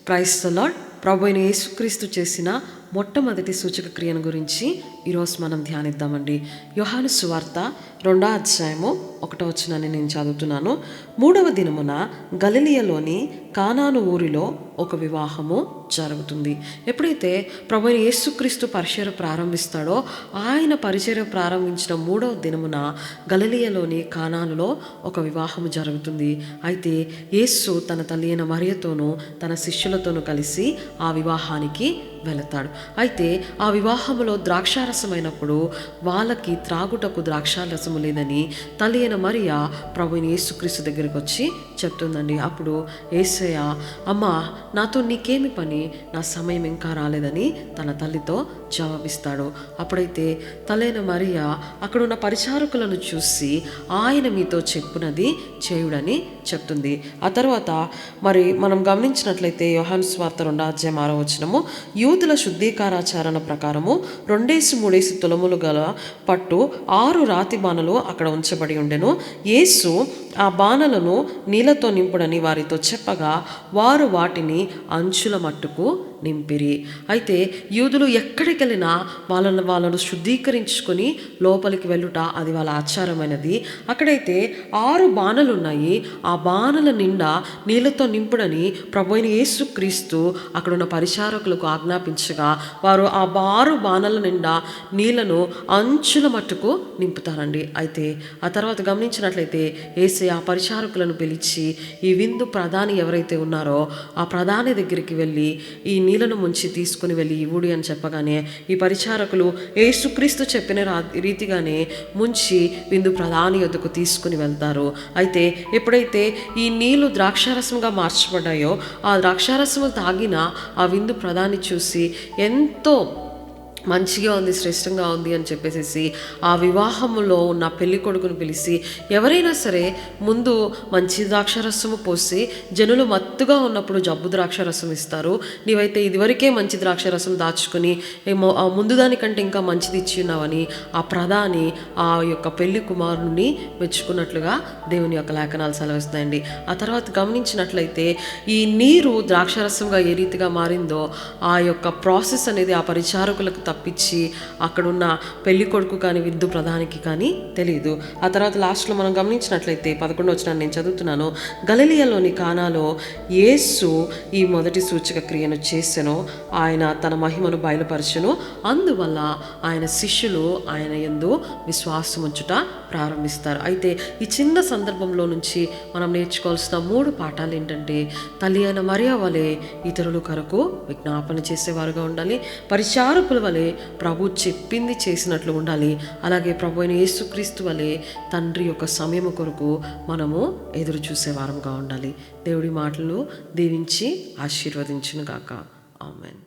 Praise the lord. ప్రభు అయిన యేసుక్రీస్తు చేసిన మొట్టమొదటి సూచక క్రియను గురించి ఈరోజు మనం ధ్యానిద్దామండి. యోహాను సువార్త 2వ అధ్యాయము 1వ వచనాన్ని నేను చదువుతున్నాను. 3వ దినమున గలిలయలోని కానాను ఊరిలో ఒక వివాహము జరుగుతుంది. ఎప్పుడైతే ప్రభు అయిన యేసుక్రీస్తు పరిచర్య ప్రారంభిస్తాడో, ఆయన పరిచర్య ప్రారంభించిన 3వ దినమున గలిలయలోని కానానులో ఒక వివాహము జరుగుతుంది. అయితే యేసు తన తల్లి అయిన మరియతోనూ తన శిష్యులతోనూ కలిసి ఆ వివాహానికి వెళతాడు. అయితే ఆ వివాహములో ద్రాక్షారసమైనప్పుడు వాళ్ళకి త్రాగుటకు ద్రాక్షారసము లేదని తల్లి అయిన మరియ ప్రభుని యేసుక్రీస్తు దగ్గరికి వచ్చి చెప్తుందండి. అప్పుడు యేసయ్య, అమ్మా, నాతో నీకేమి పని, నా సమయం ఇంకా రాలేదని తన తల్లితో జవాబిస్తాడు. అప్పుడైతే తల్లి అయిన మరియ అక్కడున్న పరిచారకులను చూసి ఆయన మీతో చెప్పునది చేయుడని చెప్తుంది. ఆ తర్వాత మరి మనం గమనించినట్లయితే యోహాను సువార్త 2వ అధ్యాయం 6వ వచనము, యూదుల శుద్ధీకారాచరణ ప్రకారము 2-3 తులములు గల పట్టు 6 రాతి బాణలు అక్కడ ఉంచబడి ఉండెను. యేసు ఆ బాణలను నీళ్లతో నింపుడని వారితో చెప్పగా వారు వాటిని అంచుల మట్టుకు నింపిరి. అయితే యూదులు ఎక్కడికి వెళ్ళినా వాళ్ళను శుద్ధీకరించుకొని లోపలికి వెళ్ళుట అది వాళ్ళ ఆచారమైనది. అక్కడైతే 6 బాణలు ఉన్నాయి. ఆ బాణల నిండా నీళ్లతో నింపుడని ప్రభు అయిన యేసుక్రీస్తు అక్కడున్న పరిచారకులకు ఆజ్ఞాపించగా వారు ఆ 6 బాణల నిండా నీళ్లను అంచుల మట్టుకు నింపుతారండి. అయితే ఆ తర్వాత గమనించినట్లయితే యేసయ్య ఆ పరిచారకులను పిలిచి ఈ విందు ప్రధాని ఎవరైతే ఉన్నారో ఆ ప్రధాని దగ్గరికి వెళ్ళి ఈ నీళ్లను ముంచి తీసుకుని వెళ్ళి ఇవుడి అని చెప్పగానే ఈ పరిచారకులు యేసుక్రీస్తు చెప్పిన రీతిగానే ముంచి విందు ప్రధాని యొద్దకు తీసుకుని వెళ్తారు. అయితే ఎప్పుడైతే ఈ నీళ్లు ద్రాక్షారసంగా మార్చబడ్డాయో ఆ ద్రాక్షారసము తాగిన ఆ విందు ప్రధాని చూసి ఎంతో మంచిగా ఉంది, శ్రేష్టంగా ఉంది అని చెప్పేసి ఆ వివాహంలో ఉన్న పెళ్లి కొడుకును పిలిచి, ఎవరైనా సరే ముందు మంచి ద్రాక్షారసము పోసి జనులు మత్తుగా ఉన్నప్పుడు జబ్బు ద్రాక్షారసం ఇస్తారు, నీవైతే ఇదివరకే మంచి ద్రాక్షారసం దాచుకుని ముందు దానికంటే ఇంకా మంచిది ఇచ్చి ఉన్నావని ఆ ప్రధాని ఆ యొక్క పెళ్లి కుమారుని మెచ్చుకున్నట్లుగా దేవుని యొక్క లేఖనాలు సెలవిస్తాయండి. ఆ తర్వాత గమనించినట్లయితే ఈ నీరు ద్రాక్షారసంగా ఏ రీతిగా మారిందో ఆ యొక్క ప్రాసెస్ అనేది ఆ పరిచారకులకు తప్పించి అక్కడున్న పెళ్లి కొడుకు కానీ విందు ప్రధానికి కానీ తెలియదు. ఆ తర్వాత లాస్ట్లో మనం గమనించినట్లయితే 11వ వచనాన్ని నేను చదువుతున్నాను. గలిలయలోని కానాలో యేసు ఈ మొదటి సూచక క్రియను చేసెను, ఆయన తన మహిమను బయలుపరచెను, అందువల్ల ఆయన శిష్యులు ఆయన యందు విశ్వాసముంచుట ప్రారంభిస్తారు. అయితే ఈ చిన్న సందర్భంలో నుంచి మనం నేర్చుకోవాల్సిన 3 పాఠాలు ఏంటంటే, తల్లి అయిన మరియ వలె ఇతరుల కొరకు విజ్ఞాపన చేసేవారుగా ఉండాలి, పరిచారకుల వలె ప్రభు చెప్పింది చేసినట్లు ఉండాలి, అలాగే ప్రభు అయిన యేసుక్రీస్తు వలె తండ్రి యొక్క సమయము కొరకు మనము ఎదురు చూసేవారంగా ఉండాలి. దేవుడి మాటలు దీవించి ఆశీర్వదించును గాక. ఆమేన్.